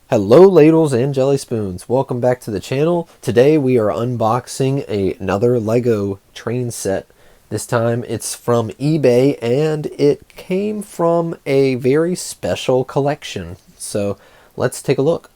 Hello ladles and jelly spoons, welcome back to the channel. Today we are unboxing another Lego train set. This time it's from eBay and it came from a very special collection. So let's take a look.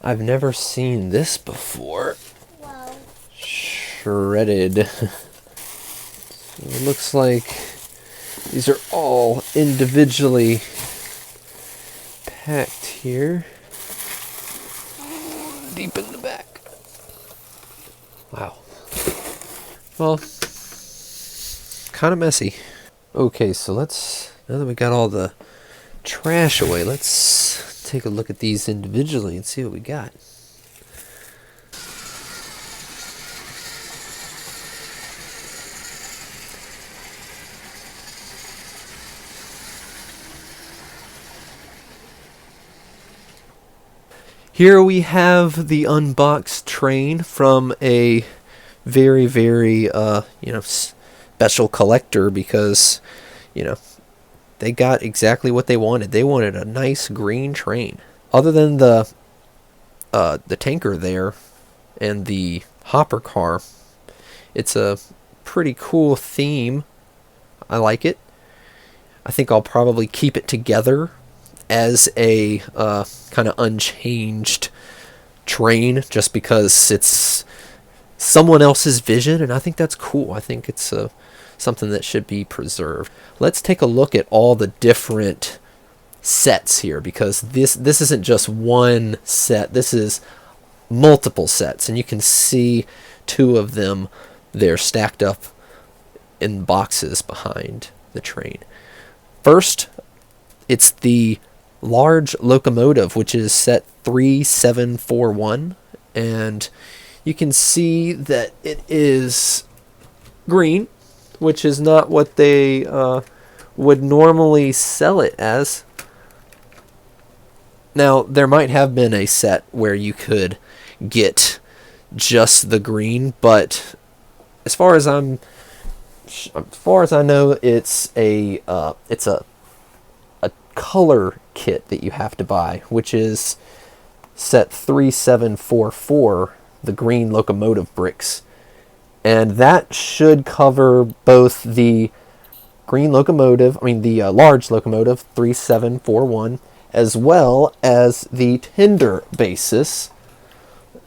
I've never seen this before. Wow. Shredded. It looks like these are all individually packed here. Deep in the back. Wow. Well, kind of messy. Okay, so now that we got all the trash away, let's take a look at these individually and see what we got. Here we have the unboxed train from a very, very, special collector because, they got exactly what they wanted. They wanted a nice green train. Other than the tanker there and the hopper car, it's a pretty cool theme. I like it. I think I'll probably keep it together as a kind of unchanged train just because it's someone else's vision, and I think that's cool. I think it's something that should be preserved. Let's take a look at all the different sets here, because this isn't just one set. This is multiple sets, and you can see two of them. They're stacked up in boxes behind the train. First, it's the large locomotive, which is set 3741, and you can see that it is green, which is not what they would normally sell it as. Now, there might have been a set where you could get just the green, but as far as I know, it's a color kit that you have to buy, which is set 3744, the green locomotive bricks, and that should cover both the green locomotive, the large locomotive 3741, as well as the tender basis,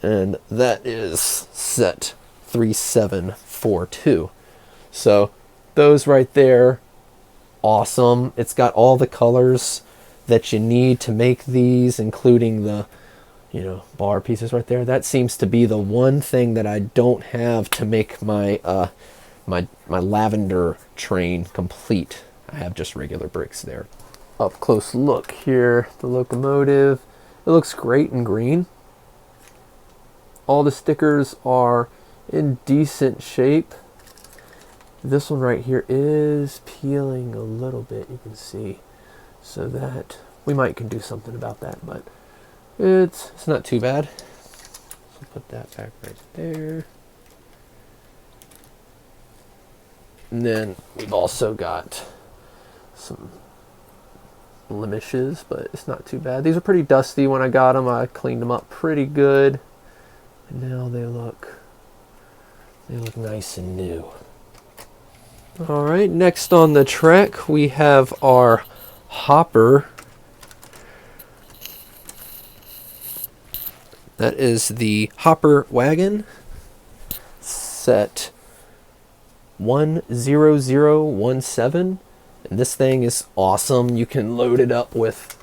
and that is set 3742. So those right there, awesome. It's got all the colors that you need to make these, including the bar pieces right there. That seems to be the one thing that I don't have to make my my lavender train complete. I have just regular bricks there. Up close look here, the locomotive. It looks great in green. All the stickers are in decent shape. This one right here is peeling a little bit, you can see. So that we might can do something about that, but it's not too bad. So put that back right there. And then we've also got some blemishes, but it's not too bad. These are pretty dusty when I got them. I cleaned them up pretty good. And now they look nice and new. Alright, next on the track we have our hopper. That is the hopper wagon, set 10017, and this thing is awesome. You can load it up with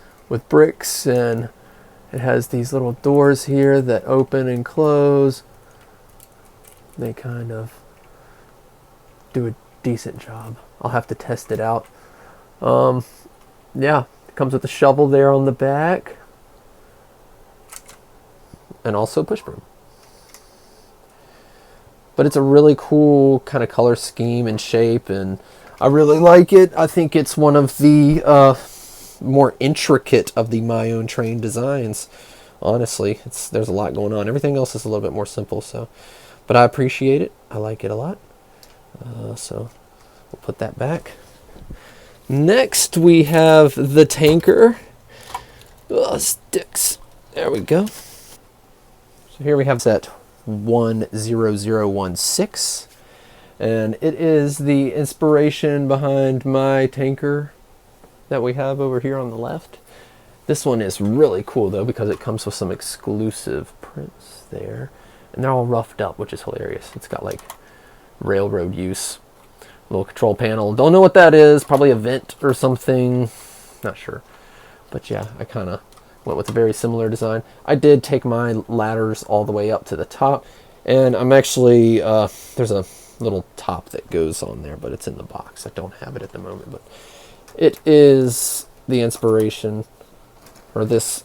bricks, and it has these little doors here that open and close. They kind of do a decent job. I'll have to test it out. Yeah, it comes with a shovel there on the back, and also push broom. But it's a really cool kind of color scheme and shape, and I really like it. I think it's one of the more intricate of the My Own Train designs. Honestly, there's a lot going on. Everything else is a little bit more simple, but I appreciate it. I like it a lot. So we'll put that back. Next, we have the tanker. Oh, sticks. There we go. So here we have set 10016. And it is the inspiration behind my tanker that we have over here on the left. This one is really cool though because it comes with some exclusive prints there. And they're all roughed up, which is hilarious. It's got like railroad use. Little control panel. Don't know what that is. Probably a vent or something. Not sure. But yeah, I kind of went with a very similar design. I did take my ladders all the way up to the top. And I'm actually, there's a little top that goes on there, but it's in the box. I don't have it at the moment, but it is the inspiration, or this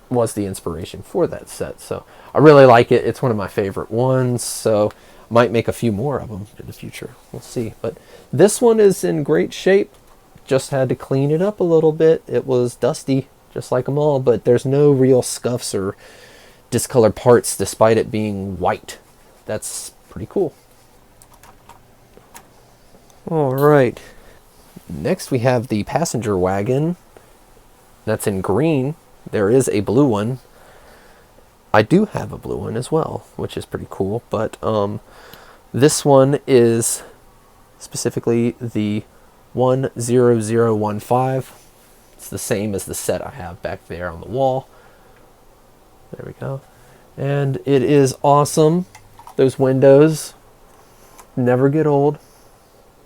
was the inspiration for that set. So I really like it. It's one of my favorite ones, so might make a few more of them in the future. We'll see. But this one is in great shape. Just had to clean it up a little bit. It was dusty, just like them all, but there's no real scuffs or discolored parts despite it being white. That's pretty cool. All right. Next we have the passenger wagon. That's in green. There is a blue one. I do have a blue one as well, which is pretty cool. But this one is specifically the 10015. It's the same as the set I have back there on the wall. There we go. And it is awesome. Those windows never get old.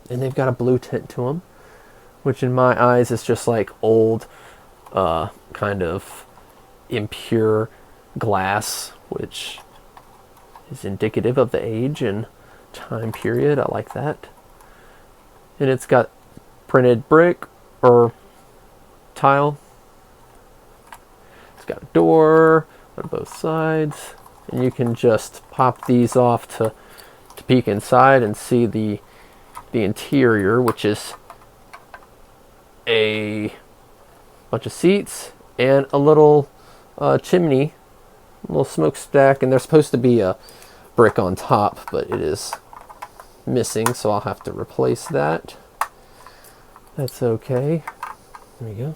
And they've got a blue tint to them, which in my eyes is just like old, kind of impure glass, which is indicative of the age and time period. I like that. And it's got printed brick or tile. It's got a door on both sides, and you can just pop these off to peek inside and see the interior, which is a bunch of seats and a little chimney, a little smokestack, and there's supposed to be a brick on top, but it is missing, so I'll have to replace that. That's okay. There we go.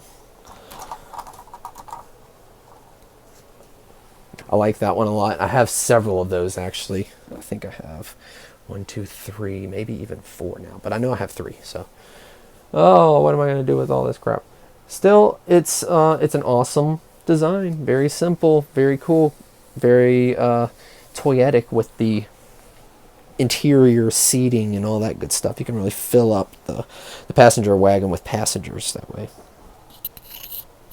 I like that one a lot. I have several of those actually. I think I have 1, 2, 3, maybe even 4 now, but I know I have 3. So, oh, what am I going to do with all this crap? Still, it's an awesome design. Very simple, very cool, very toyetic with the interior seating and all that good stuff. You can really fill up the passenger wagon with passengers that way.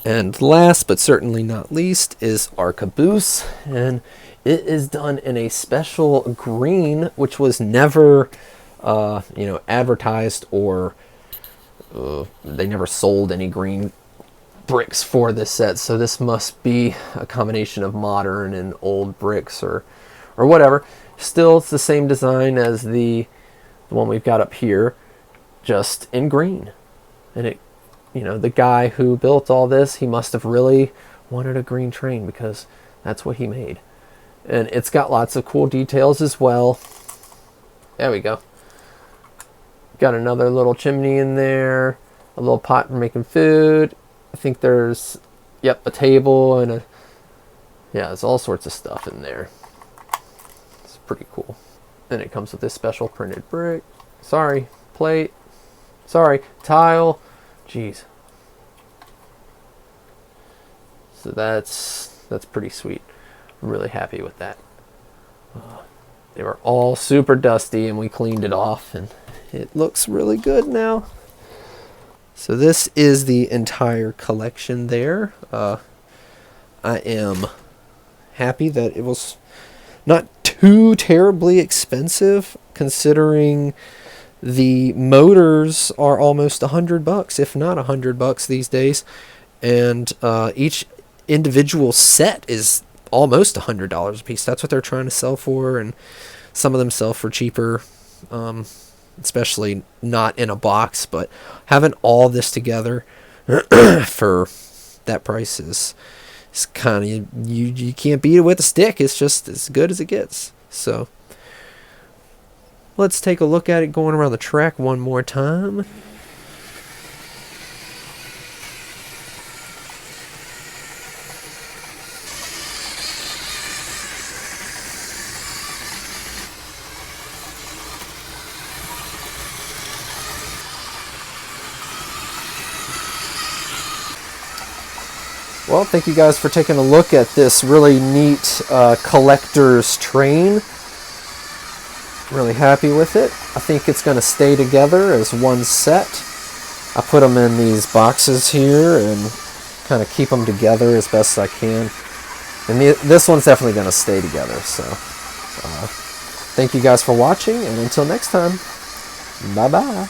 And last but certainly not least is our Caboose, and it is done in a special green, which was never, advertised, or they never sold any green bricks for this set. So this must be a combination of modern and old bricks, or whatever. Still, it's the same design as the one we've got up here, just in green. And it, the guy who built all this, he must have really wanted a green train because that's what he made. And it's got lots of cool details as well. There we go. Got another little chimney in there, a little pot for making food. I think there's, a table and there's all sorts of stuff in there. It's pretty cool. And it comes with this special printed brick. Sorry, plate. Sorry, tile. Jeez. So that's pretty sweet. I'm really happy with that. They were all super dusty and we cleaned it off and it looks really good now. So this is the entire collection there. I am happy that it was not too terribly expensive, considering the motors are almost $100, if not $100 these days, and each individual set is almost $100 a piece. That's what they're trying to sell for, and some of them sell for cheaper, especially not in a box. But having all this together for that price is kind of, you can't beat it with a stick. It's just as good as it gets. So let's take a look at it going around the track one more time. Well, thank you guys for taking a look at this really neat collector's train. Really happy with it. I think it's going to stay together as one set. I put them in these boxes here and kind of keep them together as best I can. And this one's definitely going to stay together. So thank you guys for watching, and until next time, bye-bye.